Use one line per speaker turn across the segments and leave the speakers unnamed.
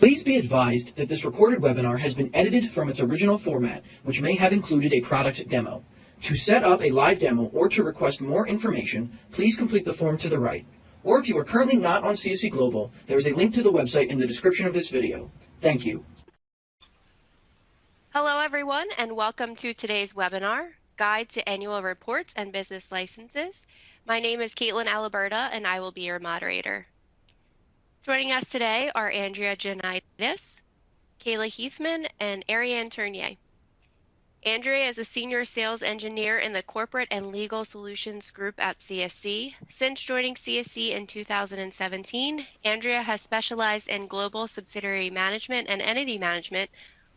Please be advised that this recorded webinar has been edited from its original format, which may have included a product demo. To set up a live demo or to request more information, please complete the form to the right. Or if you are currently not on CSE Global, there is a link to the website in the description of this video. Thank you.
Hello everyone, and welcome to today's webinar, Guide to Annual Reports and Business Licenses. My name is Caitlin Aliberta, and I will be your moderator. Joining us today are Andrea Janitis, Kayla Heathman, and Ariane Tournier. Andrea is a senior sales engineer in the Corporate and Legal Solutions Group at CSE. Since joining CSE in 2017, Andrea has specialized in global subsidiary management and entity management,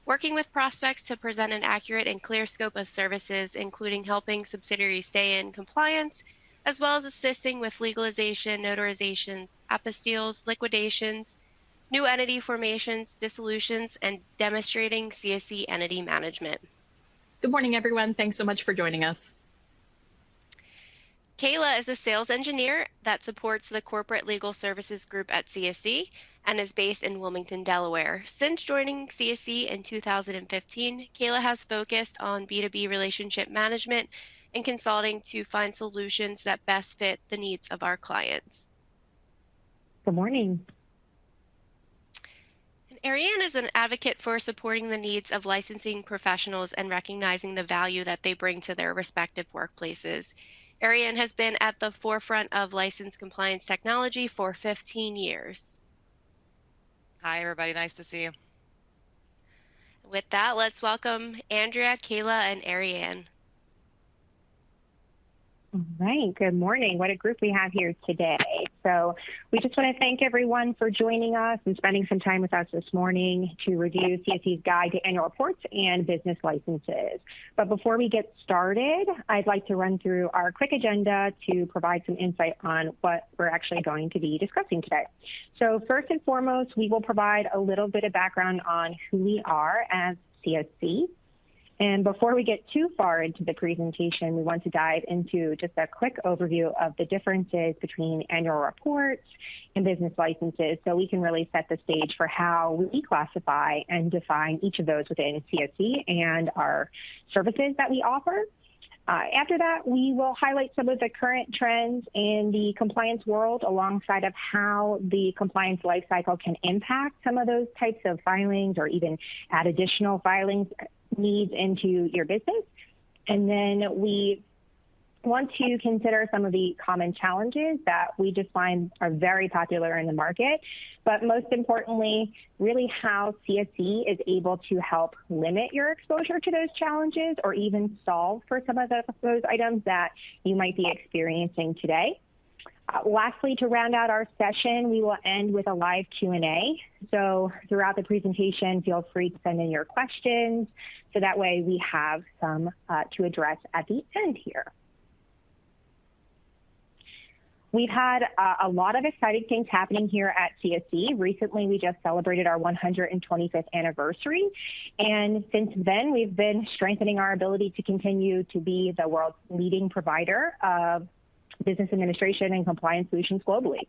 working with prospects to present an accurate and clear scope of services, including helping subsidiaries stay in compliance, as well as assisting with legalization, notarizations, apostilles, liquidations, new entity formations, dissolutions, and demonstrating CSE entity management.
Good morning, everyone. Thanks so much for joining us.
Kayla is a sales engineer that supports the Corporate Legal Services Group at CSE and is based in Wilmington, Delaware. Since joining CSE in 2015, Kayla has focused on B2B relationship management and consulting to find solutions that best fit the needs of our clients.
Good morning.
And Ariane is an advocate for supporting the needs of licensing professionals and recognizing the value that they bring to their respective workplaces. Ariane has been at the forefront of license compliance technology for 15 years.
Hi, everybody. Nice to see you.
With that, let's welcome Andrea, Kayla, and Ariane.
All right, good morning. What a group we have here today. So we just want to thank everyone for joining us and spending some time with us this morning to review CSE's Guide to Annual Reports and Business Licenses. But before we get started, I'd like to run through our quick agenda to provide some insight on what we're actually going to be discussing today. So first and foremost, we will provide a little bit of background on who we are as CSE. And before we get too far into the presentation, we want to dive into just a quick overview of the differences between annual reports and business licenses so we can really set the stage for how we classify and define each of those within CSE and our services that we offer. After that, we will highlight some of the current trends in the compliance world alongside of how the compliance lifecycle can impact some of those types of filings or even add additional filings needs into your business. And then we want to consider some of the common challenges that we just find are very popular in the market, but most importantly, really how CSE is able to help limit your exposure to those challenges or even solve for some of those items that you might be experiencing today. Lastly, to round out our session, we will end with a live Q&A. So throughout the presentation, feel free to send in your questions so that way we have some to address at the end here. We've had a lot of exciting things happening here at CSE. Recently, we just celebrated our 125th anniversary. And since then, we've been strengthening our ability to continue to be the world's leading provider of business administration and compliance solutions globally.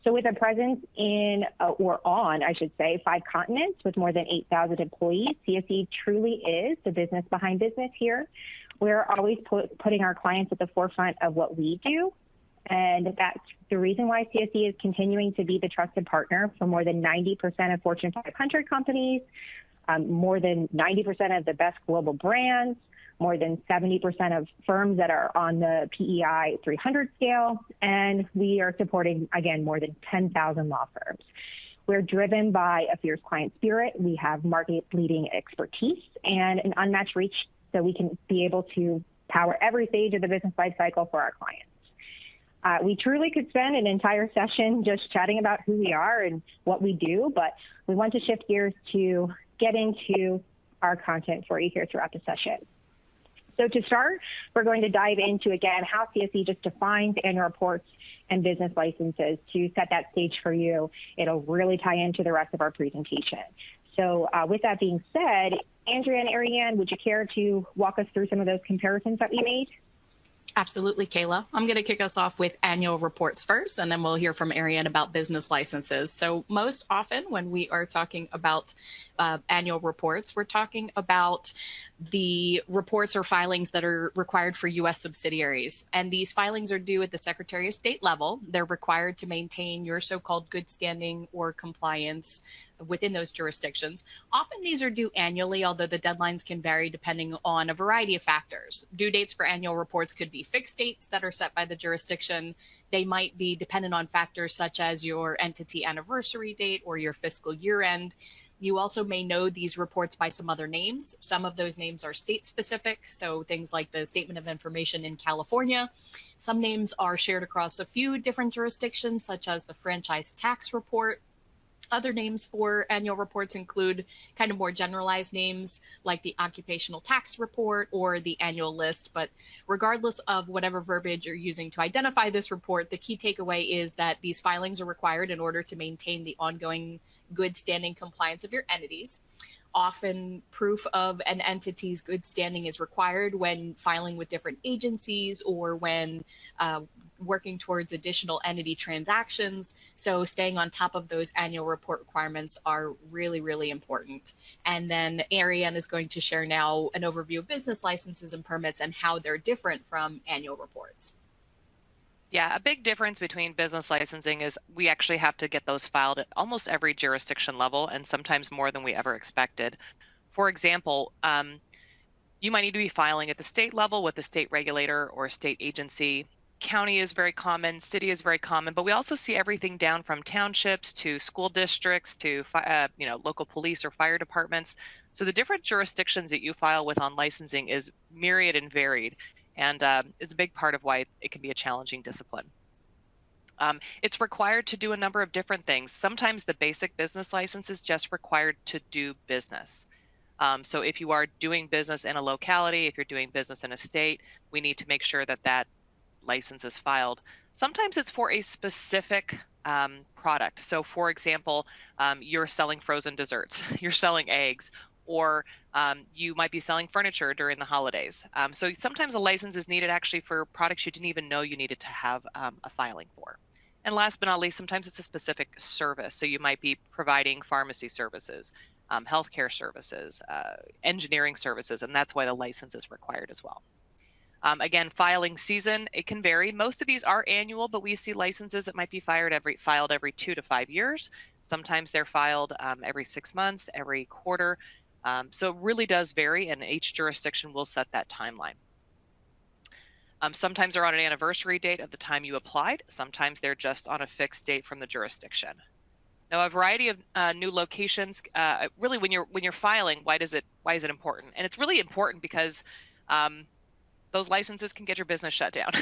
So with a presence in, or on, I should say, 5 continents with more than 8,000 employees, CSE truly is the business behind business here. We're always putting our clients at the forefront of what we do. And that's the reason why CSE is continuing to be the trusted partner for more than 90% of Fortune 500 companies, more than 90% of the best global brands, more than 70% of firms that are on the PEI 300 scale, and we are supporting, again, more than 10,000 law firms. We're driven by a fierce client spirit. We have market-leading expertise and an unmatched reach so we can be able to power every stage of the business life cycle for our clients. We truly could spend an entire session just chatting about who we are and what we do, but we want to shift gears to get into our content for you here throughout the session. So to start, we're going to dive into, again, how CSE just defines annual reports and business licenses to set that stage for you. It'll really tie into the rest of our presentation. So with that being said, Andrea and Ariane, would you care to walk us through some of those comparisons that we made?
Absolutely, Kayla. I'm going to kick us off with annual reports first, and then we'll hear from Ariane about business licenses. So most often when we are talking about annual reports, we're talking about the reports or filings that are required for U.S. subsidiaries. And these filings are due at the Secretary of State level. They're required to maintain your so-called good standing or compliance within those jurisdictions. Often these are due annually, although the deadlines can vary depending on a variety of factors. Due dates for annual reports could be fixed dates that are set by the jurisdiction. They might be dependent on factors such as your entity anniversary date or your fiscal year end. You also may know these reports by some other names. Some of those names are state specific, so things like the Statement of Information in California. Some names are shared across a few different jurisdictions, such as the Franchise Tax Report. Other names for annual reports include kind of more generalized names like the Occupational Tax Report or the Annual List. But regardless of whatever verbiage you're using to identify this report, the key takeaway is that these filings are required in order to maintain the ongoing good standing compliance of your entities. Often proof of an entity's good standing is required when filing with different agencies or when working towards additional entity transactions. So staying on top of those annual report requirements are really, really important. And then Ariane is going to share now an overview of business licenses and permits and how they're different from annual reports.
Yeah, a big difference between business licensing is we actually have to get those filed at almost every jurisdiction level, and sometimes more than we ever expected. For example, you might need to be filing at the state level with the state regulator or state agency. County is very common, city is very common, but we also see everything down from townships to school districts to local police or fire departments. So the different jurisdictions that you file with on licensing is myriad and varied, and is a big part of why it can be a challenging discipline. It's required to do a number of different things. Sometimes the basic business license is just required to do business. So if you are doing business in a locality, if you're doing business in a state, we need to make sure that that license is filed. Sometimes it's for a specific product. So for example, you're selling frozen desserts, you're selling eggs, or you might be selling furniture during the holidays. So sometimes a license is needed actually for products you didn't even know you needed to have a filing for. And last but not least, sometimes it's a specific service. So you might be providing pharmacy services, healthcare services, engineering services, and that's why the license is required as well. Again, filing season, it can vary. Most of these are annual, but we see licenses that might be filed every 2 to 5 years. Sometimes they're filed every 6 months, every quarter. So it really does vary, and each jurisdiction will set that timeline. Sometimes they're on an anniversary date of the time you applied. Sometimes they're just on a fixed date from the jurisdiction. Now, a variety of new locations. Really, when you're filing, why is it important? And it's really important because those licenses can get your business shut down.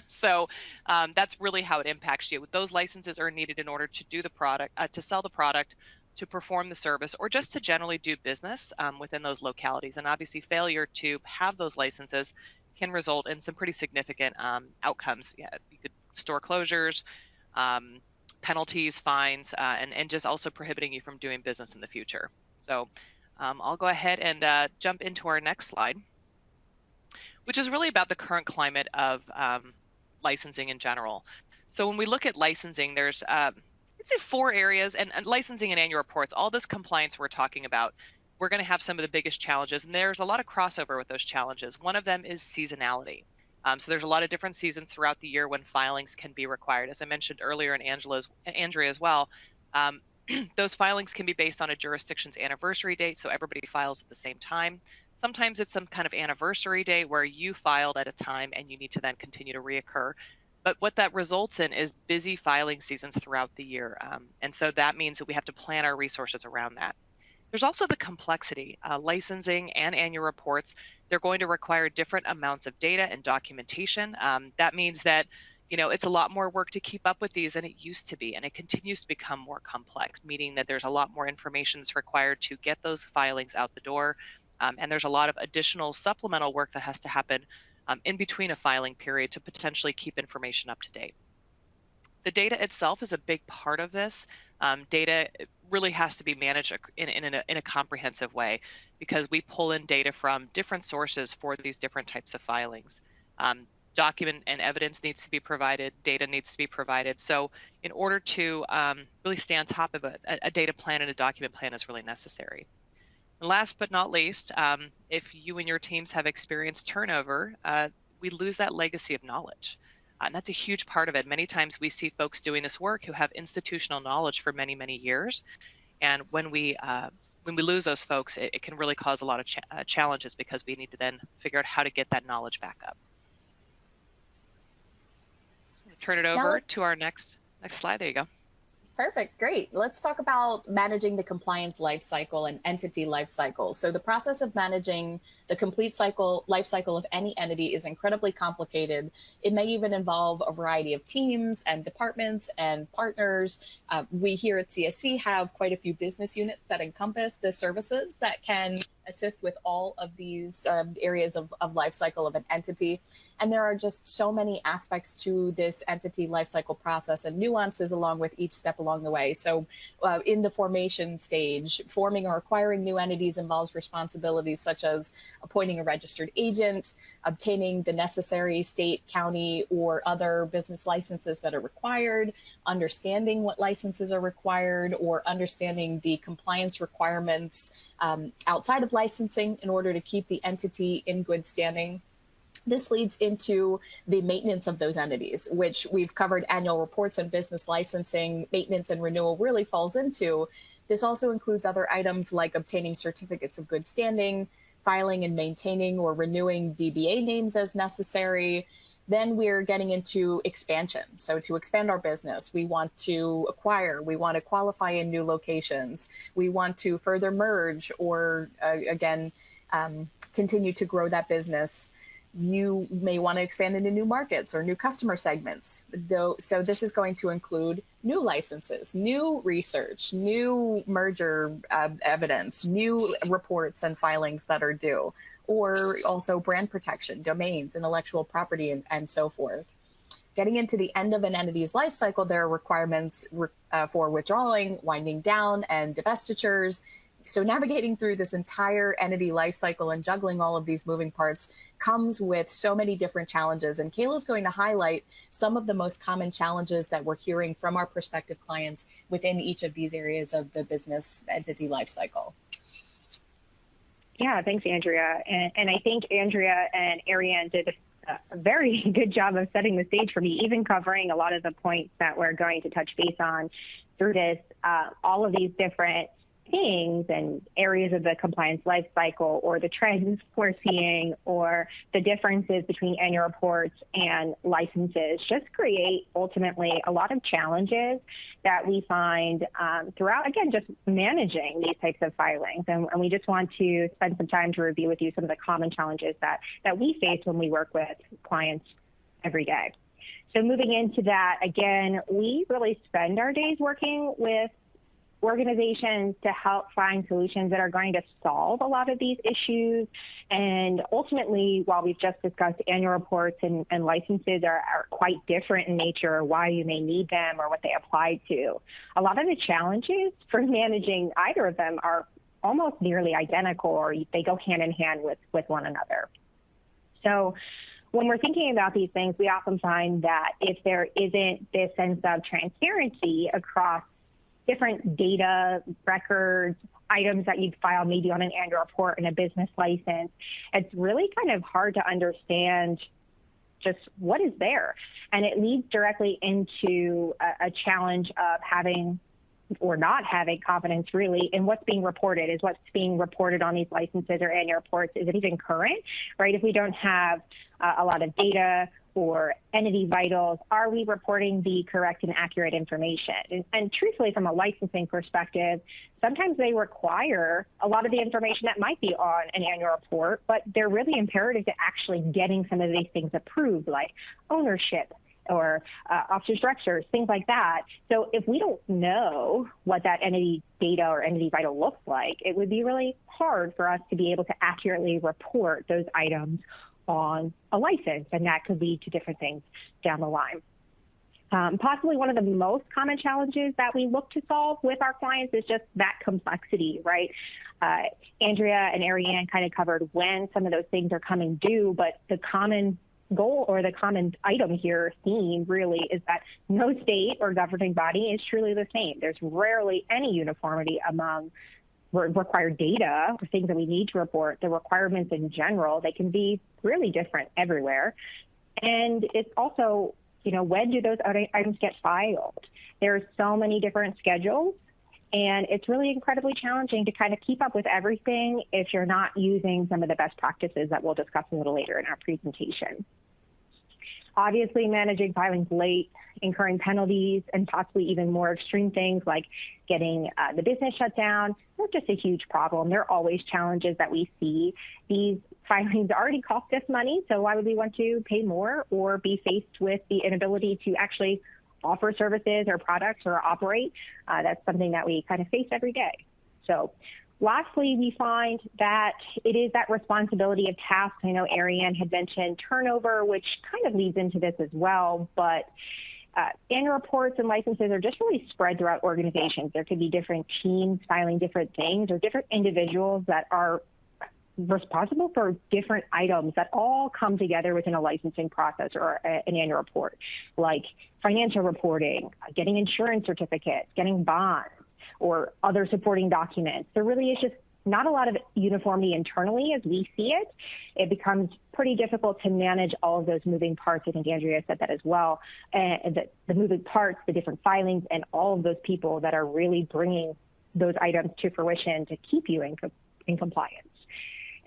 So that's really how it impacts you. Those licenses are needed in order to do the product, to sell the product, to perform the service, or just to generally do business within those localities. And obviously failure to have those licenses can result in some pretty significant outcomes. Yeah, you could store closures, penalties, fines, and just also prohibiting you from doing business in the future. So I'll go ahead and jump into our next slide, which is really about the current climate of licensing in general. So when we look at licensing, there's I'd say 4 areas, and licensing and annual reports, all this compliance we're talking about, we're going to have some of the biggest challenges, and there's a lot of crossover with those challenges. One of them is seasonality. So there's a lot of different seasons throughout the year when filings can be required. As I mentioned earlier, and Andrea as well, those filings can be based on a jurisdiction's anniversary date, so everybody files at the same time. Sometimes it's some kind of anniversary date where you filed at a time and you need to then continue to reoccur. But what that results in is busy filing seasons throughout the year. And so that means that we have to plan our resources around that. There's also the complexity. Licensing and annual reports, they're going to require different amounts of data and documentation. That means that it's a lot more work to keep up with these than it used to be, and it continues to become more complex, meaning that there's a lot more information that's required to get those filings out the door. And there's a lot of additional supplemental work that has to happen in between a filing period to potentially keep information up to date. The data itself is a big part of this. Data really has to be managed in a comprehensive way, because we pull in data from different sources for these different types of filings. document and evidence needs to be provided, data needs to be provided. So in order to really stay on top of it, a data plan and a document plan is really necessary. And last but not least, if you and your teams have experienced turnover, we lose that legacy of knowledge. And that's a huge part of it. Many times we see folks doing this work who have institutional knowledge for many, many years. And when we lose those folks, it can really cause a lot of challenges, because we need to then figure out how to get that knowledge back up. So I'm going to turn it over to our next slide. There you go.
Perfect. Great. Let's talk about managing the compliance lifecycle and entity lifecycle. So the process of managing the complete life cycle of any entity is incredibly complicated. It may even involve a variety of teams and departments and partners. We here at CSC have quite a few business units that encompass the services that can assist with all of these areas of lifecycle of an entity. And there are just so many aspects to this entity lifecycle process and nuances along with each step along the way. So in the formation stage, forming or acquiring new entities involves responsibilities such as appointing a registered agent, obtaining the necessary state, county, or other business licenses that are required, understanding what licenses are required, or understanding the compliance requirements outside of licensing in order to keep the entity in good standing. This leads into the maintenance of those entities, which we've covered annual reports and business licensing. Maintenance and renewal really falls into. This also includes other items like obtaining certificates of good standing, filing and maintaining or renewing DBA names as necessary. Then we're getting into expansion. So to expand our business, we want to acquire, we want to qualify in new locations, we want to further merge or continue to grow that business. You may want to expand into new markets or new customer segments. So this is going to include new licenses, new research, new merger evidence, new reports and filings that are due, or also brand protection, domains, intellectual property, and so forth. Getting into the end of an entity's life cycle, there are requirements for withdrawing, winding down, and divestitures. So navigating through this entire entity life cycle and juggling all of these moving parts comes with so many different challenges. And Kayla's going to highlight some of the most common challenges that we're hearing from our prospective clients within each of these areas of the business entity life cycle.
Yeah, thanks, Andrea. And I think Andrea and Ariane did a very good job of setting the stage for me, even covering a lot of the points that we're going to touch base on through this, all of these different things and areas of the compliance life cycle, or the trends we're seeing, or the differences between annual reports and licenses, just create ultimately a lot of challenges that we find throughout, again, just managing these types of filings. And we just want to spend some time to review with you some of the common challenges that we face when we work with clients every day. So moving into that, again, we really spend our days working with organizations to help find solutions that are going to solve a lot of these issues. And ultimately, while we've just discussed annual reports and licenses are quite different in nature, why you may need them or what they apply to, a lot of the challenges for managing either of them are almost nearly identical, or they go hand in hand with one another. So when we're thinking about these things, we often find that if there isn't this sense of transparency across different data, records, items that you'd file maybe on an annual report and a business license, it's really kind of hard to understand just what is there. And it leads directly into a challenge of having or not having confidence really in what's being reported. Is what's being reported on these licenses or annual reports, is it even current, right? If we don't have a lot of data or entity vitals, are we reporting the correct and accurate information? And truthfully, from a licensing perspective, sometimes they require a lot of the information that might be on an annual report, but they're really imperative to actually getting some of these things approved, like ownership or officers, directors, things like that. So if we don't know what that entity data or entity vital looks like, it would be really hard for us to be able to accurately report those items on a license, and that could lead to different things down the line. Possibly one of the most common challenges that we look to solve with our clients is just that complexity, right? Andrea and Ariane kind of covered when some of those things are coming due, but the common goal or the common item here, theme really, is that no state or governing body is truly the same. There's rarely any uniformity among required data or things that we need to report. The requirements in general, they can be really different everywhere. And it's also, when do those items get filed? There's so many different schedules, and it's really incredibly challenging to kind of keep up with everything if you're not using some of the best practices that we'll discuss a little later in our presentation. Obviously, managing filings late, incurring penalties, and possibly even more extreme things like getting the business shut down, they're just a huge problem. There are always challenges that we see. These filings already cost us money, so why would we want to pay more or be faced with the inability to actually offer services or products or operate? That's something that we kind of face every day. So lastly, we find that it is that responsibility of tasks. I know Ariane had mentioned turnover, which kind of leads into this as well, but annual reports and licenses are just really spread throughout organizations. There could be different teams filing different things or different individuals that are responsible for different items that all come together within a licensing process or an annual report, like financial reporting, getting insurance certificates, getting bonds, or other supporting documents. There really is just not a lot of uniformity internally as we see it. It becomes pretty difficult to manage all of those moving parts. I think Andrea said that as well. And the moving parts, the different filings, and all of those people that are really bringing those items to fruition to keep you in compliance.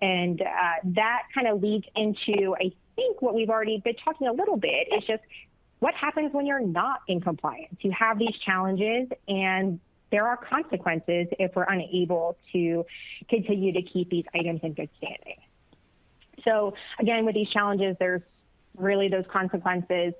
And that kind of leads into, I think, what we've already been talking a little bit, is just what happens when you're not in compliance. You have these challenges, and there are consequences if we're unable to continue to keep these items in good standing. So again, with these challenges, there's really those consequences,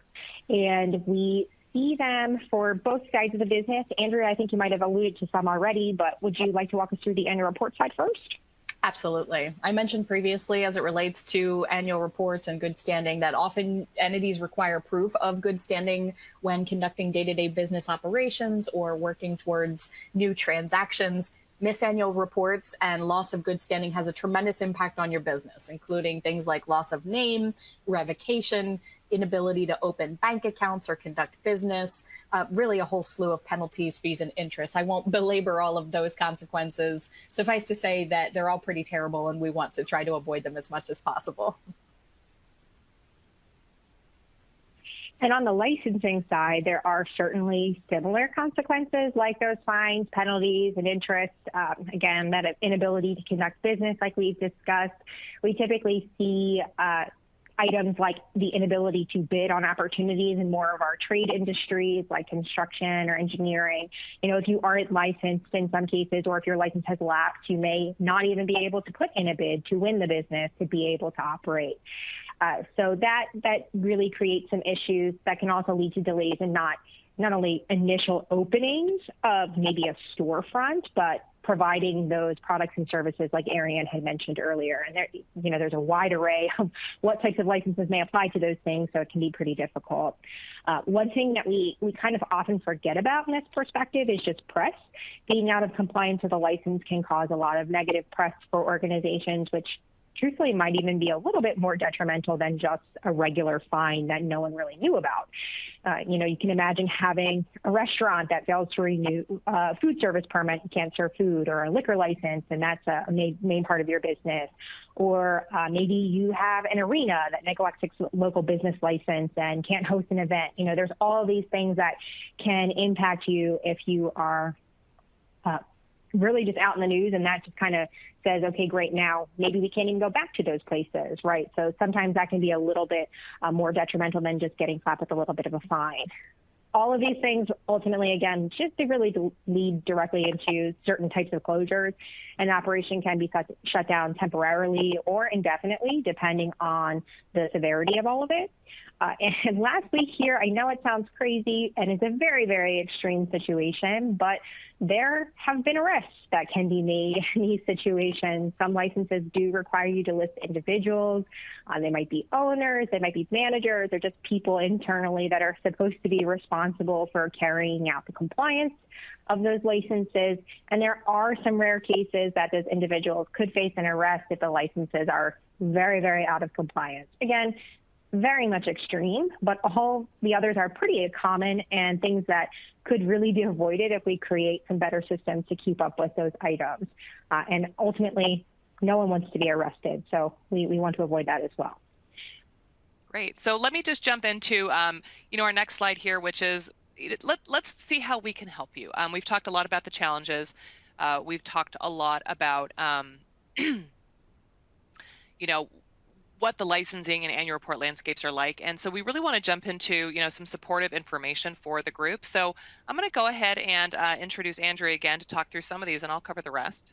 and we see them for both sides of the business. Andrea, I think you might have alluded to some already, but would you like to walk us through the annual report side first?
Absolutely. I mentioned previously, as it relates to annual reports and good standing, that often entities require proof of good standing when conducting day-to-day business operations or working towards new transactions. Missed annual reports and loss of good standing has a tremendous impact on your business, including things like loss of name, revocation, inability to open bank accounts or conduct business, really a whole slew of penalties, fees, and interest. I won't belabor all of those consequences. Suffice to say that they're all pretty terrible, and we want to try to avoid them as much as possible.
And on the licensing side, there are certainly similar consequences like those fines, penalties, and interest. Again, that inability to conduct business like we've discussed. We typically see items like the inability to bid on opportunities in more of our trade industries like construction or engineering. If you aren't licensed in some cases, or if your license has lapsed, you may not even be able to put in a bid to win the business to be able to operate. So that really creates some issues that can also lead to delays in not only initial openings of maybe a storefront, but providing those products and services like Ariane had mentioned earlier. And there's a wide array of what types of licenses may apply to those things, so it can be pretty difficult. One thing that we kind of often forget about in this perspective is just press. Being out of compliance with a license can cause a lot of negative press for organizations, which truthfully might even be a little bit more detrimental than just a regular fine that no one really knew about. You can imagine having a restaurant that fails to renew a food service permit and can't serve food, or a liquor license, and that's a main part of your business. Or maybe you have an arena that neglects its local business license and can't host an event. There's all these things that can impact you if you are really just out in the news, and that just kind of says, okay, great, now maybe we can't even go back to those places, right? So sometimes that can be a little bit more detrimental than just getting slapped with a little bit of a fine. All of these things ultimately, again, just to really lead directly into certain types of closures. An operation can be shut down temporarily or indefinitely, depending on the severity of all of it. And lastly here, I know it sounds crazy and it's a very, very extreme situation, but there have been arrests that can be made in these situations. Some licenses do require you to list individuals. They might be owners, they might be managers, or just people internally that are supposed to be responsible for carrying out the compliance of those licenses. And there are some rare cases that those individuals could face an arrest if the licenses are very, very out of compliance. Again, very much extreme, but all the others are pretty common and things that could really be avoided if we create some better systems to keep up with those items. And ultimately, no one wants to be arrested, so we want to avoid that as well.
Great. So let me just jump into our next slide here, which is let's see how we can help you. We've talked a lot about the challenges. We've talked a lot about what the licensing and annual report landscapes are like. And so we really want to jump into, some supportive information for the group. So I'm going to go ahead and introduce Andrea again to talk through some of these, and I'll cover the rest.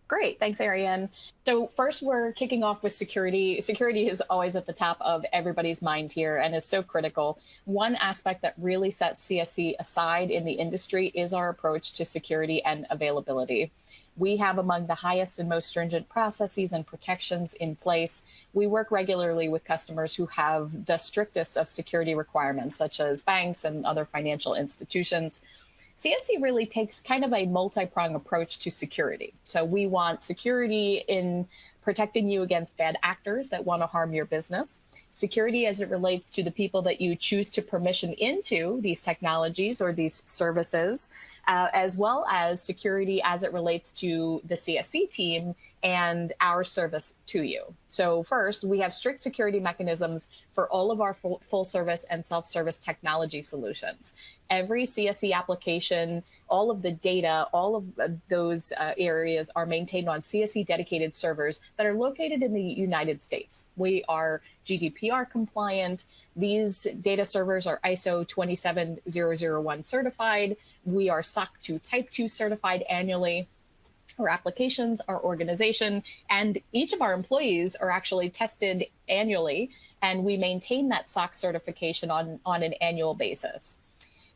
Great, thanks, Ariane. So first, we're kicking off with security. Security is always at the top of everybody's mind here and is so critical. One aspect that really sets CSC aside in the industry is our approach to security and availability. We have among the highest and most stringent processes and protections in place. We work regularly with customers who have the strictest of security requirements, such as banks and other financial institutions. CSC really takes kind of a multi-pronged approach to security. So we want security in protecting you against bad actors that want to harm your business, security as it relates to the people that you choose to permission into these technologies or these services, as well as security as it relates to the CSC team and our service to you. So first, we have strict security mechanisms for all of our full service and self-service technology solutions. Every CSC application, all of the data, all of those areas are maintained on CSC dedicated servers that are located in the United States. We are GDPR compliant. These data servers are ISO 27001 certified. We are SOC 2 Type 2 certified annually. Our applications, our organization, and each of our employees are actually tested annually, and we maintain that SOC certification on an annual basis.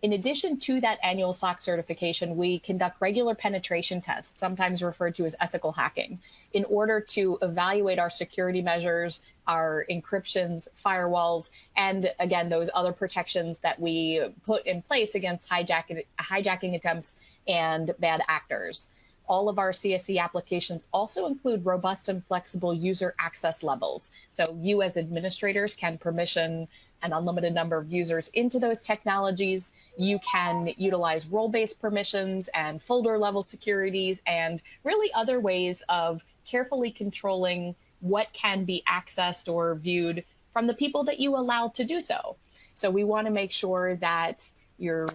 In addition to that annual SOC certification, we conduct regular penetration tests, sometimes referred to as ethical hacking, in order to evaluate our security measures, our encryptions, firewalls, and again, those other protections that we put in place against hijacking attempts and bad actors. All of our CSC applications also include robust and flexible user access levels. So you as administrators can permission an unlimited number of users into those technologies. You can utilize role-based permissions and folder level securities and really other ways of carefully controlling what can be accessed or viewed from the people that you allow to do so. So we want to make sure that you're,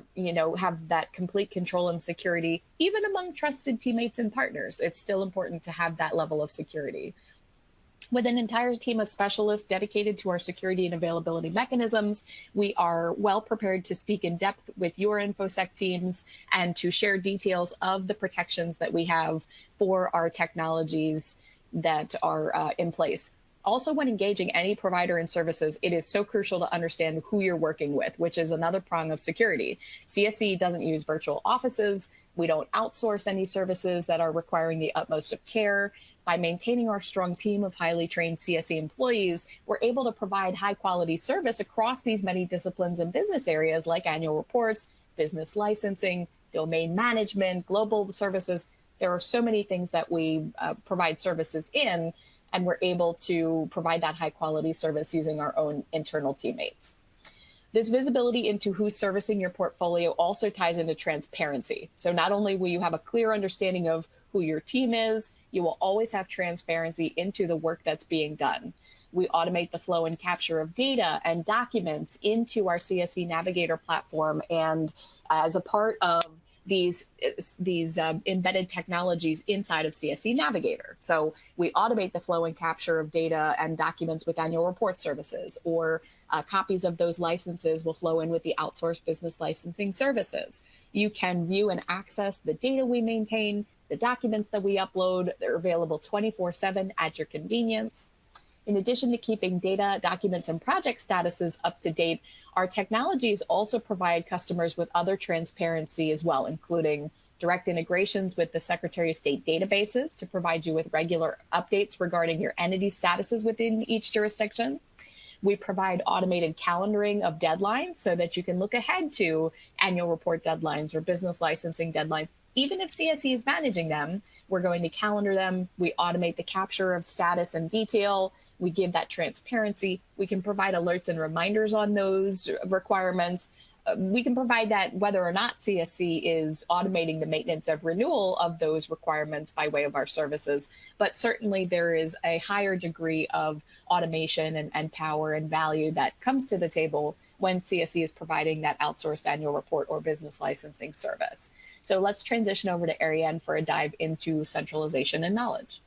have that complete control and security, even among trusted teammates and partners. It's still important to have that level of security. With an entire team of specialists dedicated to our security and availability mechanisms, we are well prepared to speak in depth with your InfoSec teams and to share details of the protections that we have for our technologies that are in place. Also, when engaging any provider and services, it is so crucial to understand who you're working with, which is another prong of security. CSC doesn't use virtual offices. We don't outsource any services that are requiring the utmost of care. By maintaining our strong team of highly trained CSC employees, we're able to provide high quality service across these many disciplines and business areas like annual reports, business licensing, domain management, global services. There are so many things that we provide services in, and we're able to provide that high quality service using our own internal teammates. This visibility into who's servicing your portfolio also ties into transparency. So not only will you have a clear understanding of who your team is, you will always have transparency into the work that's being done. We automate the flow and capture of data and documents into our CSC Navigator platform, and as a part of these embedded technologies inside of CSC Navigator. So we automate the flow and capture of data and documents with annual report services, or copies of those licenses will flow in with the outsourced business licensing services. You can view and access the data we maintain, the documents that we upload. They're available 24/7 at your convenience. In addition to keeping data, documents, and project statuses up to date, our technologies also provide customers with other transparency as well, including direct integrations with the Secretary of State databases to provide you with regular updates regarding your entity statuses within each jurisdiction. We provide automated calendaring of deadlines so that you can look ahead to annual report deadlines or business licensing deadlines, even if CSE is managing them, we're going to calendar them. We automate the capture of status and detail. We give that transparency. We can provide alerts and reminders on those requirements. We can provide that whether or not CSC is automating the maintenance of renewal of those requirements by way of our services. But certainly there is a higher degree of automation and power and value that comes to the table when CSC is providing that outsourced annual report or business licensing service. So let's transition over to Ariane for a dive into centralization and knowledge.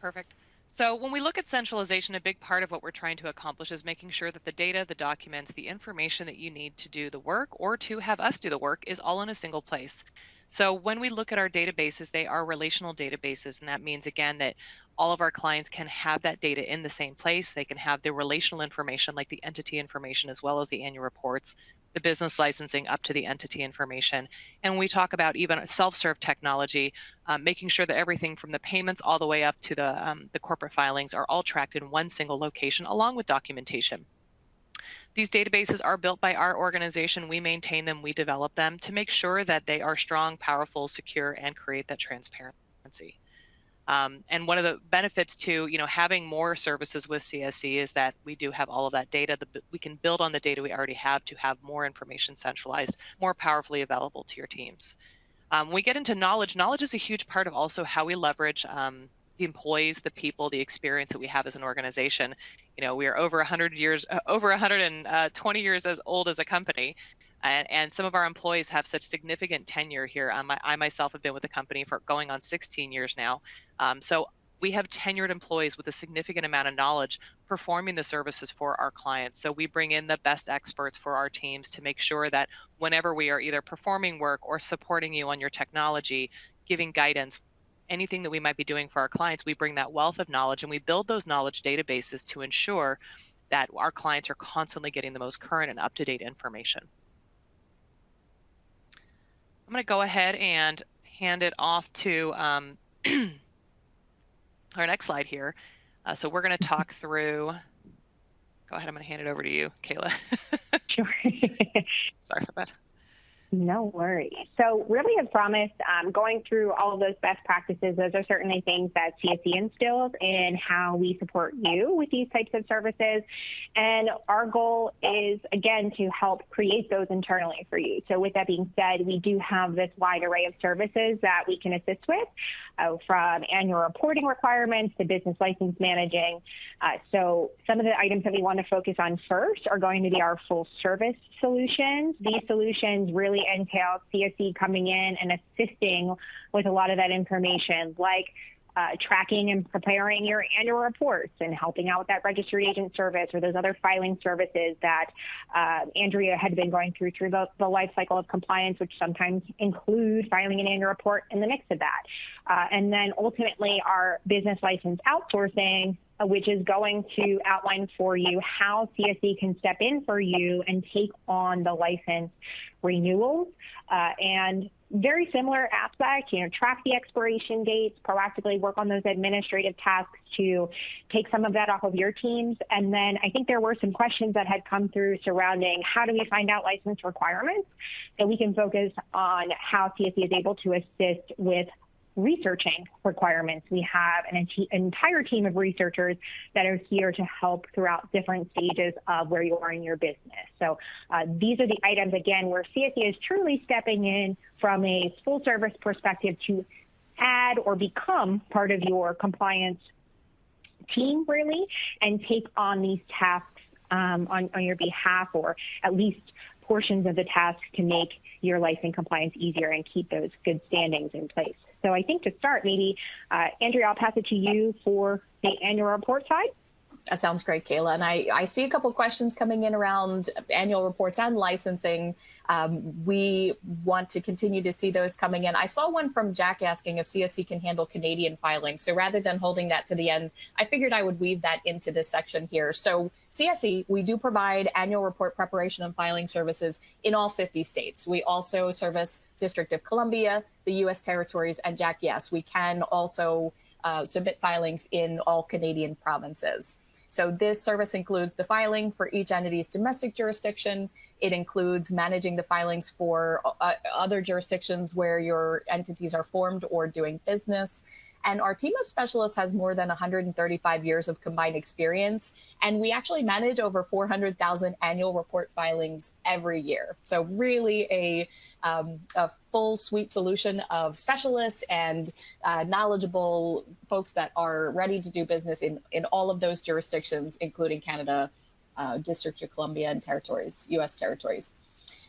Perfect. So when we look at centralization, a big part of what we're trying to accomplish is making sure that the data, the documents, the information that you need to do the work or to have us do the work is all in a single place. So when we look at our databases, they are relational databases. And that means, again, that all of our clients can have that data in the same place. They can have the relational information like the entity information as well as the annual reports, the business licensing up to the entity information. And when we talk about even self-serve technology, making sure that everything from the payments all the way up to the corporate filings are all tracked in one single location along with documentation. These databases are built by our organization. We maintain them, we develop them to make sure that they are strong, powerful, secure, and create that transparency. And one of the benefits to having more services with CSE is that we do have all of that data. We can build on the data we already have to have more information centralized, more powerfully available to your teams. We get into knowledge. Knowledge is a huge part of also how we leverage the employees, the people, the experience that we have as an organization. We are over 100 years, over 120 years as old as a company. And some of our employees have such significant tenure here. I myself have been with the company for going on 16 years now. So we have tenured employees with a significant amount of knowledge performing the services for our clients. So we bring in the best experts for our teams to make sure that whenever we are either performing work or supporting you on your technology, giving guidance, anything that we might be doing for our clients, we bring that wealth of knowledge and we build those knowledge databases to ensure that our clients are constantly getting the most current and up-to-date information. I'm going to go ahead and hand it off to our next slide here. So we're going to talk through, go ahead, I'm going to hand it over to you, Kayla.
Sure.
Sorry for that.
No worries. So really, as promised, going through all of those best practices, those are certainly things that CSE instills in how we support you with these types of services. And our goal is, again, to help create those internally for you. So with that being said, we do have this wide array of services that we can assist with, from annual reporting requirements to business license managing. So some of the items that we want to focus on first are going to be our full service solutions. These solutions really entail CSE coming in and assisting with a lot of that information, like tracking and preparing your annual reports and helping out with that registered agent service or those other filing services that Andrea had been going through the life cycle of compliance, which sometimes include filing an annual report in the mix of that. And then ultimately our business license outsourcing, which is going to outline for you how CSE can step in for you and take on the license renewals. And very similar aspect, track the expiration dates, proactively work on those administrative tasks to take some of that off of your teams. And then I think there were some questions that had come through surrounding how do we find out license requirements, so we can focus on how CSE is able to assist with researching requirements. We have an entire team of researchers that are here to help throughout different stages of where you are in your business. So these are the items, again, where CSE is truly stepping in from a full service perspective to add or become part of your compliance team, really, and take on these tasks on your behalf, or at least portions of the task to make your license compliance easier and keep those good standings in place. So I think to start, maybe, Andrea, I'll pass it to you for the annual report side.
That sounds great, Kayla. And I see a couple of questions coming in around annual reports and licensing. We want to continue to see those coming in. I saw one from Jack asking if CSE can handle Canadian filing. So rather than holding that to the end, I figured I would weave that into this section here. So CSE, we do provide annual report preparation and filing services in all 50 states. We also service District of Columbia, the U.S. territories, and Jack, yes, we can also submit filings in all Canadian provinces. So this service includes the filing for each entity's domestic jurisdiction, It includes managing the filings for other jurisdictions where your entities are formed or doing business. And our team of specialists has more than 135 years of combined experience. And we actually manage over 400,000 annual report filings every year. So really a full suite solution of specialists and knowledgeable folks that are ready to do business in all of those jurisdictions, including Canada, District of Columbia, and territories, U.S. territories.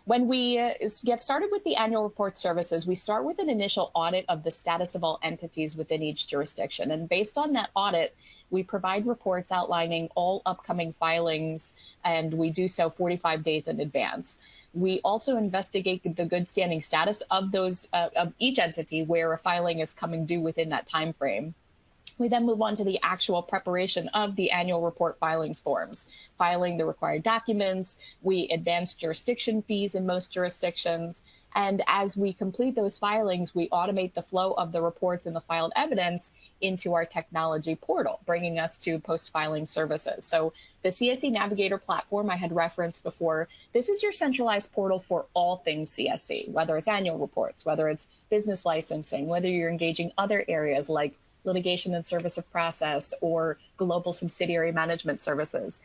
When we get started with the annual report services, we start with an initial audit of the status of all entities within each jurisdiction. And based on that audit, we provide reports outlining all upcoming filings, and we do so 45 days in advance. We also investigate the good standing status of those of each entity where a filing is coming due within that time frame. We then move on to the actual preparation of the annual report filings forms, filing the required documents. We advance jurisdiction fees in most jurisdictions. And as we complete those filings, we automate the flow of the reports and the filed evidence into our technology portal, bringing us to post-filing services. So the CSE Navigator platform I had referenced before, this is your centralized portal for all things CSE, whether it's annual reports, whether it's business licensing, whether you're engaging other areas like litigation and service of process or global subsidiary management services.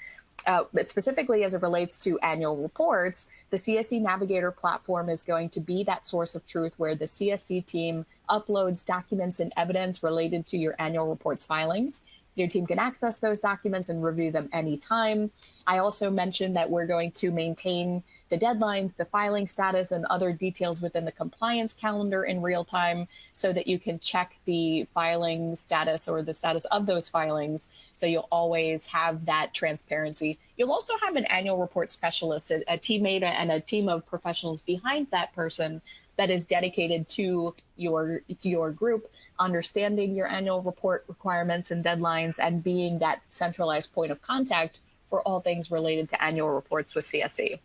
Specifically as it relates to annual reports, the CSE Navigator platform is going to be that source of truth where the CSE team uploads documents and evidence related to your annual reports filings. Your team can access those documents and review them anytime. I also mentioned that we're going to maintain the deadlines, the filing status, and other details within the compliance calendar in real time so that you can check the filing status or the status of those filings. So you'll always have that transparency. You'll also have an annual report specialist, a teammate and a team of professionals behind that person that is dedicated to your group, understanding your annual report requirements and deadlines, and being that centralized point of contact for all things related to annual reports with CSE.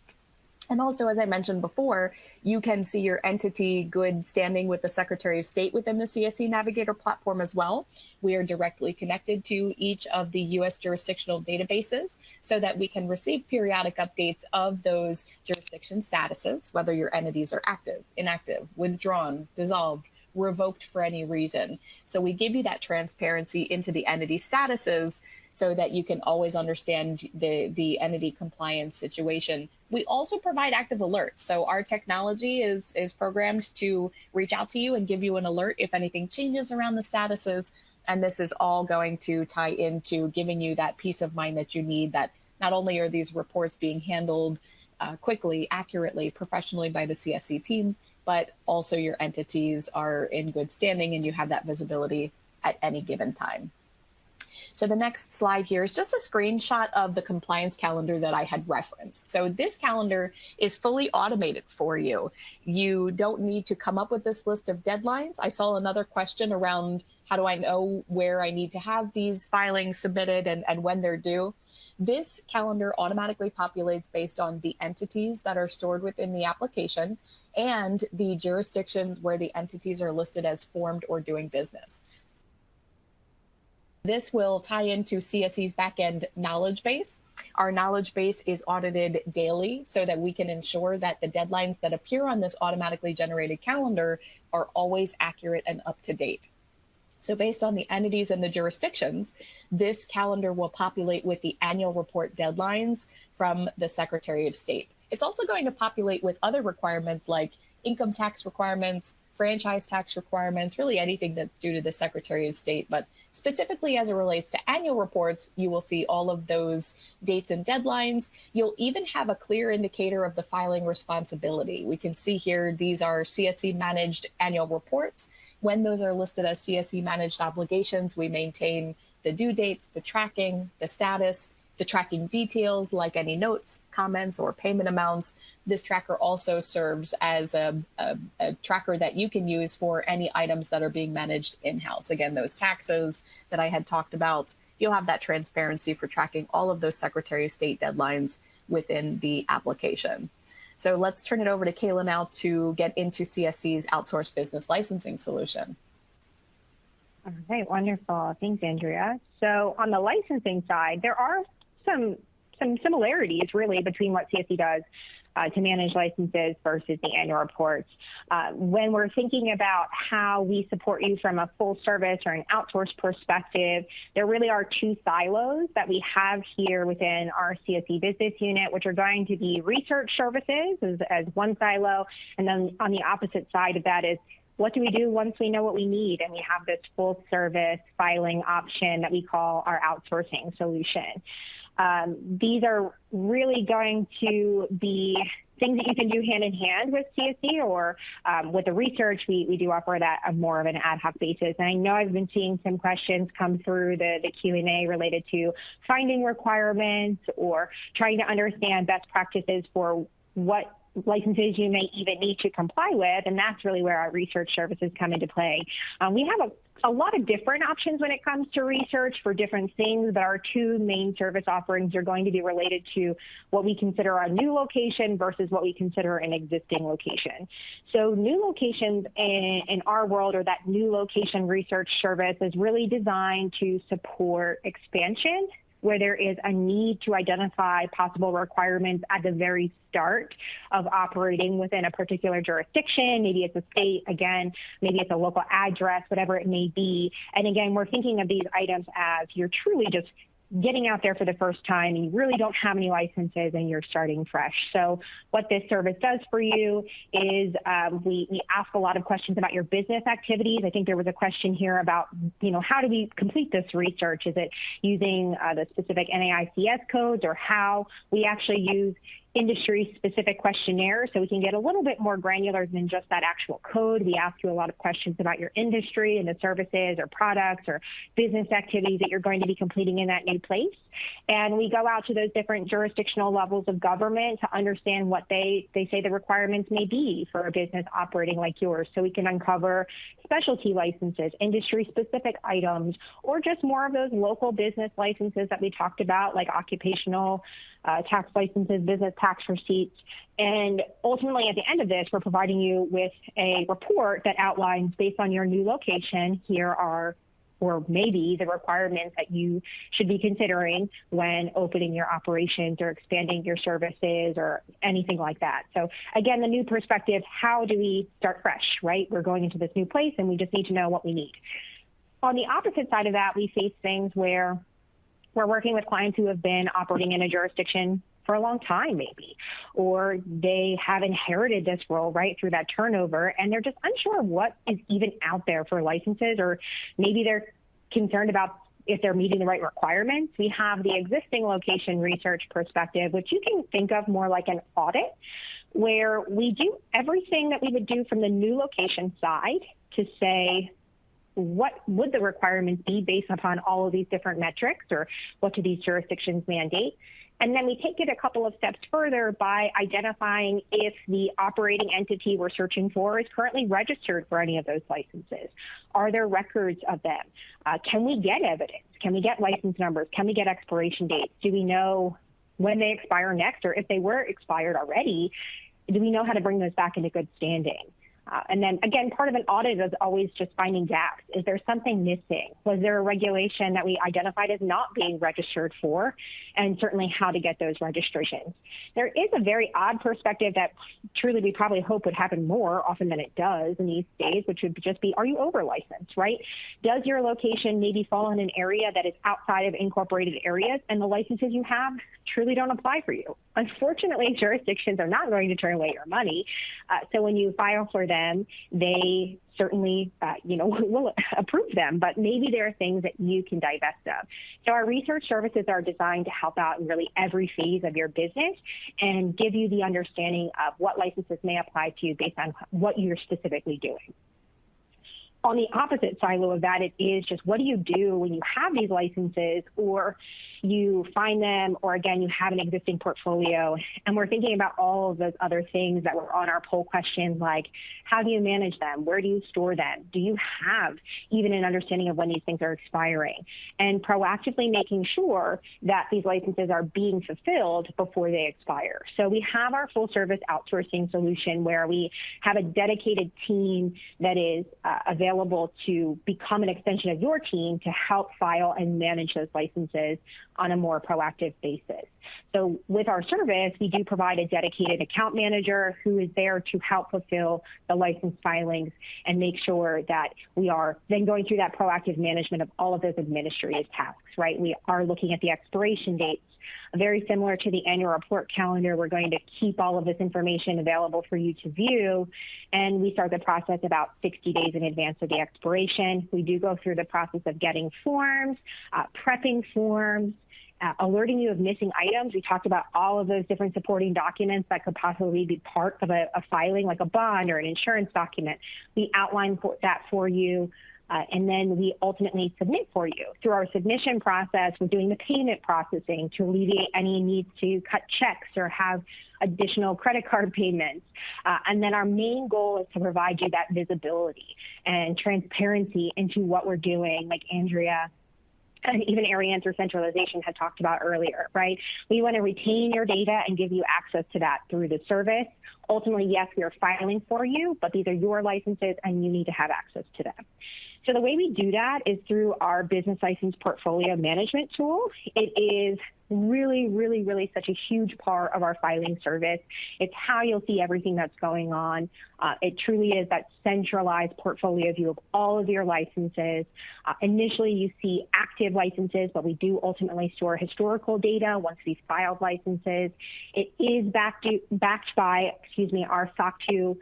And also, as I mentioned before, you can see your entity good standing with the Secretary of State within the CSE Navigator platform as well. We are directly connected to each of the U.S. jurisdictional databases so that we can receive periodic updates of those jurisdiction statuses, whether your entities are active, inactive, withdrawn, dissolved, revoked for any reason. So we give you that transparency into the entity statuses so that you can always understand the entity compliance situation. We also provide active alerts. So our technology is programmed to reach out to you and give you an alert if anything changes around the statuses. And this is all going to tie into giving you that peace of mind that you need, that not only are these reports being handled quickly, accurately, professionally by the CSE team, but also your entities are in good standing and you have that visibility at any given time. So the next slide here is just a screenshot of the compliance calendar that I had referenced. So this calendar is fully automated for you. You don't need to come up with this list of deadlines. I saw another question around how do I know where I need to have these filings submitted and when they're due. This calendar automatically populates based on the entities that are stored within the application and the jurisdictions where the entities are listed as formed or doing business. This will tie into CSE's backend knowledge base. Our knowledge base is audited daily so that we can ensure that the deadlines that appear on this automatically generated calendar are always accurate and up to date. So based on the entities and the jurisdictions, this calendar will populate with the annual report deadlines from the Secretary of State. It's also going to populate with other requirements like income tax requirements, franchise tax requirements, really anything that's due to the Secretary of State. But specifically as it relates to annual reports, you will see all of those dates and deadlines. You'll even have a clear indicator of the filing responsibility. We can see here, these are CSE managed annual reports. When those are listed as CSE managed obligations, we maintain the due dates, the tracking, the status, the tracking details like any notes, comments, or payment amounts. This tracker also serves as a tracker that you can use for any items that are being managed in-house. Again, those taxes that I had talked about, you'll have that transparency for tracking all of those Secretary of State deadlines within the application. So let's turn it over to Kayla now to get into CSE's outsourced business licensing solution.
All right, wonderful. Thanks, Andrea. So on the licensing side, there are some some similarities really between what CSE does to manage licenses versus the annual reports. When we're thinking about how we support you from a full service or an outsourced perspective, there really are two silos that we have here within our CSE business unit, which are going to be research services as one silo, and then on the opposite side of that is what do we do once we know what we need? And we have this full service filing option that we call our outsourcing solution. These are really going to be things that you can do hand in hand with CSE, or with the research, we do offer that on more of an ad hoc basis. And I know I've been seeing some questions come through the Q&A related to finding requirements or trying to understand best practices for what licenses you may even need to comply with, and that's really where our research services come into play. We have a lot of different options when it comes to research for different things, but our two main service offerings are going to be related to what we consider a new location versus what we consider an existing location. So new locations in our world, or that new location research service, is really designed to support expansion where there is a need to identify possible requirements at the very start of operating within a particular jurisdiction. Maybe it's a state, again, maybe it's a local address, whatever it may be. And again, we're thinking of these items as you're truly just getting out there for the first time and you really don't have any licenses and you're starting fresh. So what this service does for you is we ask a lot of questions about your business activities. I think there was a question here about, how do we complete this research? Is it using the specific NAICS codes, or how? We actually use industry-specific questionnaires, so we can get a little bit more granular than just that actual code. We ask you a lot of questions about your industry and the services or products or business activities that you're going to be completing in that new place. And we go out to those different jurisdictional levels of government to understand what they say the requirements may be for a business operating like yours. So we can uncover specialty licenses, industry-specific items, or just more of those local business licenses that we talked about, like occupational tax licenses, business tax receipts. And ultimately, at the end of this, we're providing you with a report that outlines, based on your new location, here are, or maybe, the requirements that you should be considering when opening your operations or expanding your services or anything like that. So again, the new perspective, how do we start fresh, right? We're going into this new place and we just need to know what we need. On the opposite side of that, we face things where we're working with clients who have been operating in a jurisdiction for a long time, maybe, or they have inherited this role right through that turnover, and they're just unsure of what is even out there for licenses, or maybe they're concerned about if they're meeting the right requirements. We have the existing location research perspective, which you can think of more like an audit, where we do everything that we would do from the new location side to say, what would the requirements be based upon all of these different metrics, or what do these jurisdictions mandate? And then we take it a couple of steps further by identifying if the operating entity we're searching for is currently registered for any of those licenses. Are there records of them? Can we get evidence? Can we get license numbers? Can we get expiration dates? Do we know when they expire next, or if they were expired already, do we know how to bring those back into good standing? And then, again, part of an audit is always just finding gaps. Is there something missing? Was there a regulation that we identified as not being registered for? And certainly how to get those registrations. There is a very odd perspective that truly we probably hope would happen more often than it does in these days, which would just be, are you over licensed, right? Does your location maybe fall in an area that is outside of incorporated areas, and the licenses you have truly don't apply for you? Unfortunately, jurisdictions are not going to turn away your money. So when you file for them, they certainly, will approve them, but maybe there are things that you can divest of. So our research services are designed to help out in really every phase of your business and give you the understanding of what licenses may apply to you based on what you're specifically doing. On the opposite silo of that, it is just, what do you do when you have these licenses, or you find them, or again, you have an existing portfolio, and we're thinking about all of those other things that were on our poll questions, like how do you manage them? Where do you store them? Do you have even an understanding of when these things are expiring? And proactively making sure that these licenses are being fulfilled before they expire. So we have our full service outsourcing solution where we have a dedicated team that is available available to become an extension of your team to help file and manage those licenses on a more proactive basis. So with our service, we do provide a dedicated account manager who is there to help fulfill the license filings and make sure that we are then going through that proactive management of all of those administrative tasks, right? We are looking at the expiration dates. Very similar to the annual report calendar, we're going to keep all of this information available for you to view, and we start the process about 60 days in advance of the expiration. We do go through the process of getting forms, prepping forms, alerting you of missing items. We talked about all of those different supporting documents that could possibly be part of a filing, like a bond or an insurance document. We outline that for you. And then we ultimately submit for you. Through our submission process, we're doing the payment processing to alleviate any need to cut checks or have additional credit card payments. And then our main goal is to provide you that visibility and transparency into what we're doing, like Andrea and even Ariane through centralization had talked about earlier, right? We want to retain your data and give you access to that through the service. Ultimately, yes, we are filing for you, but these are your licenses and you need to have access to them. So the way we do that is through our business license portfolio management tool. It is really such a huge part of our filing service. It's how you'll see everything that's going on. It truly is that centralized portfolio view of all of your licenses. Initially, you see active licenses, but we do ultimately store historical data once we've filed licenses. It is backed by, our SOC 2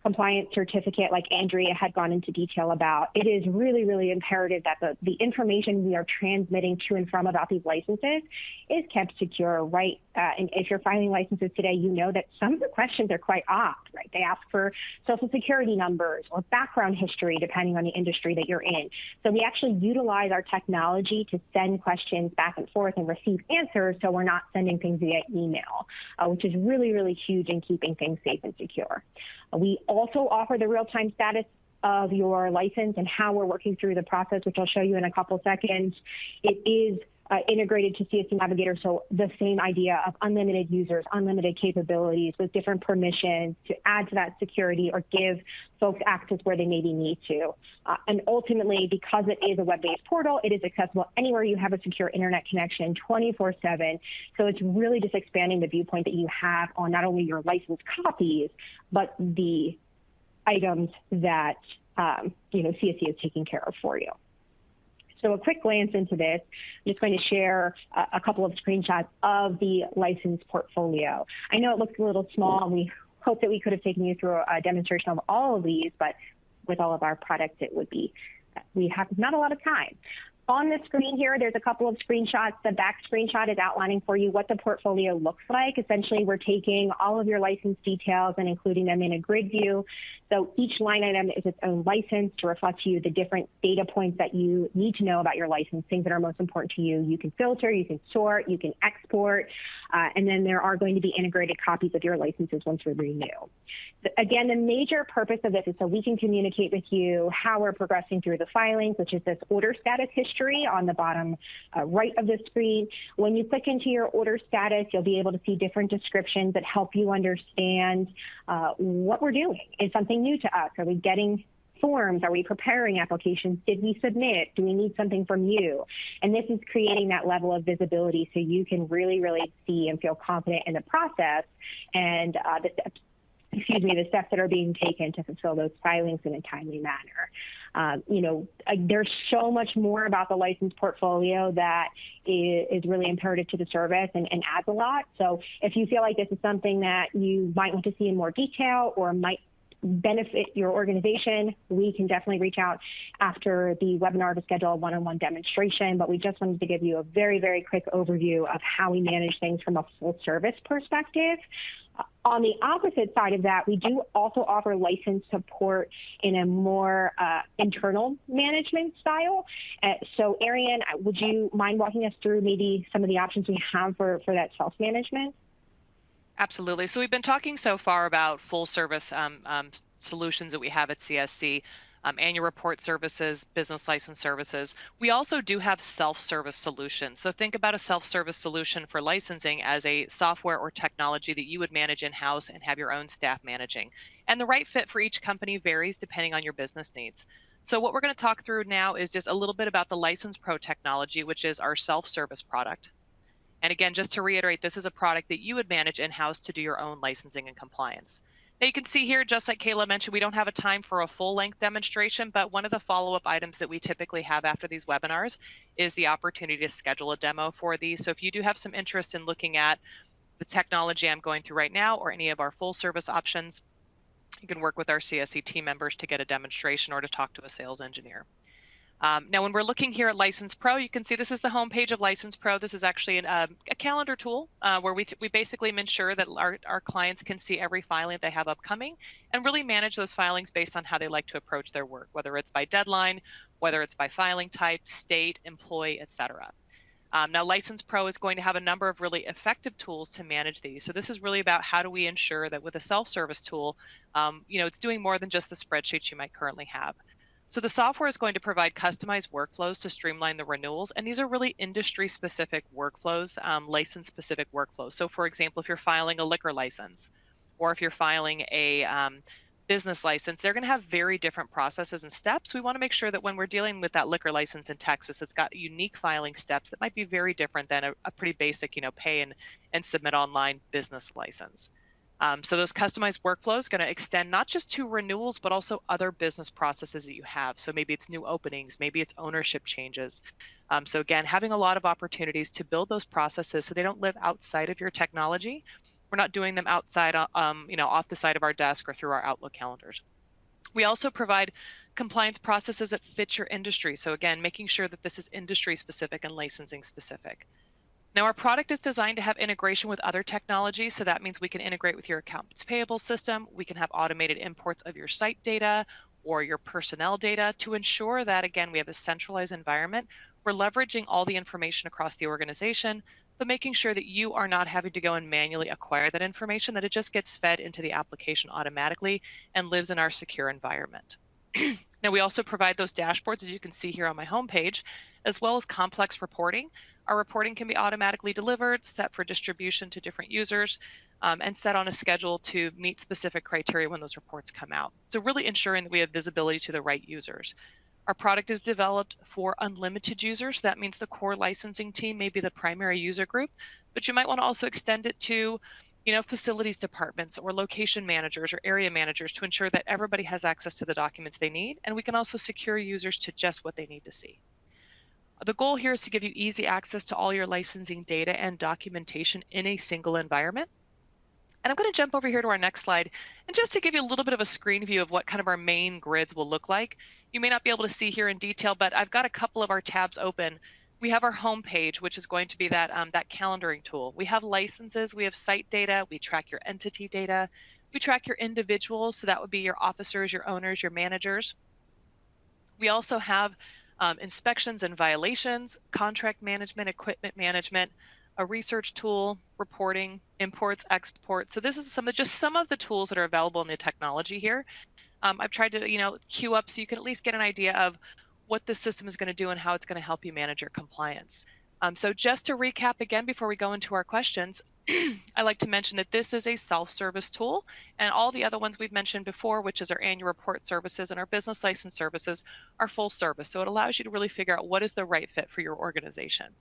compliance certificate, like Andrea had gone into detail about. It is really imperative that the information we are transmitting to and from about these licenses is kept secure, right? And if you're filing licenses today, you know that some of the questions are quite odd, right? They ask for social security numbers or background history, depending on the industry that you're in. So we actually utilize our technology to send questions back and forth and receive answers, so we're not sending things via email, which is really huge in keeping things safe and secure. We also offer the real-time status of your license and how we're working through the process, which I'll show you in a couple seconds. It is integrated to CSC Navigator, so the same idea of unlimited users, unlimited capabilities with different permissions to add to that security or give folks access where they maybe need to. And ultimately, because it is a web-based portal, it is accessible anywhere you have a secure internet connection 24/7. So it's really just expanding the viewpoint that you have on not only your license copies, but the items that CSC is taking care of for you. So a quick glance into this, I'm just going to share a couple of screenshots of the license portfolio. I know it looks a little small, and we hope that we could have taken you through a demonstration of all of these, but with all of our products, we have not a lot of time. On the screen here, there's a couple of screenshots. The back screenshot is outlining for you what the portfolio looks like. Essentially, we're taking all of your license details and including them in a grid view. So each line item is its own license to reflect to you the different data points that you need to know about your license, things that are most important to you. You can filter, you can sort, you can export, and then there are going to be integrated copies of your licenses once we renew. Again, the major purpose of this is so we can communicate with you how we're progressing through the filings, which is this order status history on the bottom right of the screen. When you click into your order status, you'll be able to see different descriptions that help you understand what we're doing. Is something new to us? Are we getting forms? Are we preparing applications? Did we submit? Do we need something from you? And this is creating that level of visibility so you can really see and feel confident in the process and the steps that are being taken to fulfill those filings in a timely manner. There's so much more about the license portfolio that is really imperative to the service and adds a lot. So if you feel like this is something that you might want to see in more detail or might benefit your organization, we can definitely reach out after the webinar to schedule a one-on-one demonstration, but we just wanted to give you a very quick overview of how we manage things from a full service perspective. On the opposite side of that, we do also offer license support in a more internal management style. So Ariane, would you mind walking us through maybe some of the options we have for that self-management?
Absolutely. So we've been talking so far about full service solutions that we have at CSC. Annual report services, business license services. We also do have self-service solutions. So think about a self-service solution for licensing as a software or technology that you would manage in-house and have your own staff managing. And the right fit for each company varies depending on your business needs. So what we're going to talk through now is just a little bit about the License Pro technology, which is our self-service product. And again, just to reiterate, this is a product that you would manage in-house to do your own licensing and compliance. Now you can see here, just like Kayla mentioned, we don't have a time for a full-length demonstration, but one of the follow-up items that we typically have after these webinars is the opportunity to schedule a demo for these. So if you do have some interest in looking at the technology I'm going through right now or any of our full service options, you can work with our CSC team members to get a demonstration or to talk to a sales engineer. Now, when we're looking here at License Pro, you can see this is the home page of License Pro. This is actually a calendar tool where we basically ensure that our clients can see every filing they have upcoming and really manage those filings based on how they like to approach their work, whether it's by deadline, whether it's by filing type, state, employee, etc. Now, License Pro is going to have a number of really effective tools to manage these. So this is really about how do we ensure that with a self-service tool, it's doing more than just the spreadsheets you might currently have. So the software is going to provide customized workflows to streamline the renewals, and these are really industry-specific workflows, license-specific workflows. So for example, if you're filing a liquor license, or if you're filing a business license, they're going to have very different processes and steps. We want to make sure that when we're dealing with that liquor license in Texas, it's got unique filing steps that might be very different than a pretty basic, pay and submit online business license. So those customized workflows going to extend not just to renewals, but also other business processes that you have. So maybe it's new openings, maybe it's ownership changes. So again, having a lot of opportunities to build those processes so they don't live outside of your technology. We're not doing them outside, off the side of our desk or through our Outlook calendars. We also provide compliance processes that fit your industry. So again, making sure that this is industry specific and licensing specific. Now, our product is designed to have integration with other technologies, so that means we can integrate with your accounts payable system. We can have automated imports of your site data or your personnel data to ensure that, again, we have a centralized environment. We're leveraging all the information across the organization, but making sure that you are not having to go and manually acquire that information, that it just gets fed into the application automatically and lives in our secure environment. Now, we also provide those dashboards, as you can see here on my homepage, as well as complex reporting. Our reporting can be automatically delivered, set for distribution to different users, and set on a schedule to meet specific criteria when those reports come out. So really ensuring that we have visibility to the right users. Our product is developed for unlimited users. That means the core licensing team may be the primary user group, but you might want to also extend it to facilities departments or location managers or area managers to ensure that everybody has access to the documents they need, and we can also secure users to just what they need to see. The goal here is to give you easy access to all your licensing data and documentation in a single environment. And I'm going to jump over here to our next slide, and just to give you a little bit of a screen view of what kind of our main grids will look like. You may not be able to see here in detail, but I've got a couple of our tabs open. We have our home page, which is going to be that calendaring tool. We have licenses, we have site data, we track your entity data, we track your individuals, so that would be your officers, your owners, your managers. We also have inspections and violations, contract management, equipment management, a research tool, reporting, imports, exports. So this is some of the tools that are available in the technology here. I've tried to queue up so you can at least get an idea of what the system is going to do and how it's going to help you manage your compliance. So just to recap again before we go into our questions, I like to mention that this is a self-service tool, and all the other ones we've mentioned before, which is our annual report services and our business license services, are full service. So it allows you to really figure out what is the right fit for your organization.